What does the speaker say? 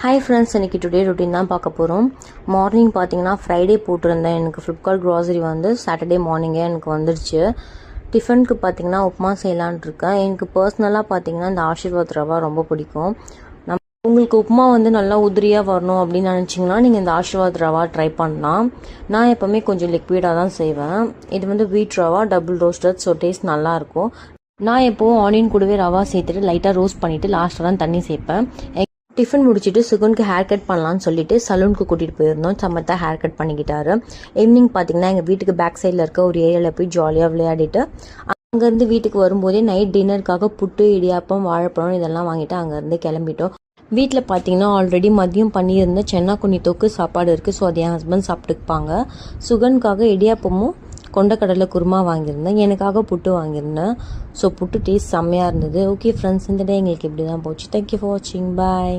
Hi friends, இன்றைக்கி today routine தான் பார்க்க போகிறோம். மார்னிங் பார்த்தீங்கன்னா ஃப்ரைடே போட்டிருந்தேன். எனக்கு ஃப்ளிப்கார்ட் க்ராசரி வந்து சாட்டர்டே மார்னிங்கே எனக்கு வந்துடுச்சு. டிஃபனுக்கு பார்த்தீங்கன்னா உப்புமா செய்யலான்ட்டு இருக்கேன். எனக்கு பர்சனலாக பார்த்தீங்கன்னா இந்த ஆஷிர்வாத் ரவா ரொம்ப பிடிக்கும். உங்களுக்கு உப்புமா வந்து நல்லா உதிரியாக வரணும் அப்படின்னு நினச்சிங்கன்னா நீங்கள் இந்த ஆஷிர்வாத் ரவா ட்ரை பண்ணலாம். நான் எப்போவுமே கொஞ்சம் லிக்விடாக தான் செய்வேன். இது வந்து வீட் rava double roasted, so taste நல்லாயிருக்கும். நான் எப்போவும் ஆனியன் கூடவே ரவா சேர்த்துட்டு லைட்டாக ரோஸ்ட் பண்ணிவிட்டு லாஸ்ட்டாக தான் தண்ணி சேர்ப்பேன். டிஃபன் முடிச்சுட்டு சுகனுக்கு ஹேர் கட் பண்ணலான்னு சொல்லிட்டு சலூனுக்கு கூட்டிகிட்டு போயிருந்தோம். சமத்தான் ஹேர் கட் பண்ணிக்கிட்டாரு. ஈவினிங் பார்த்தீங்கன்னா எங்கள் வீட்டுக்கு பேக் சைடில் இருக்க ஒரு ஏரியாவில் போய் ஜாலியாக விளையாடிட்டு அங்கேருந்து வீட்டுக்கு வரும்போதே நைட் டின்னருக்காக புட்டு, இடியாப்பம், வாழைப்பழம் இதெல்லாம் வாங்கிட்டு அங்கேருந்து கிளம்பிட்டோம். வீட்டில் பார்த்தீங்கன்னா ஆல்ரெடி மதியம் பண்ணியிருந்த சென்னா குனி தொக்கு சாப்பாடு இருக்குது. ஸோ அது என் ஹஸ்பண்ட் சாப்பிட்டுப்பாங்க. சுகனுக்காக இடியாப்பமும் கொண்டக்கடலை குருமா வாங்கியிருந்தேன். எனக்காக புட்டு வாங்கியிருந்தேன். ஸோ புட்டு டேஸ்ட் செம்மையாக இருந்தது. ஓகே ஃப்ரெண்ட்ஸ், இந்த டே எங்களுக்கு இப்படி தான் போச்சு. தேங்க்யூ ஃபார் வாட்சிங். பாய்.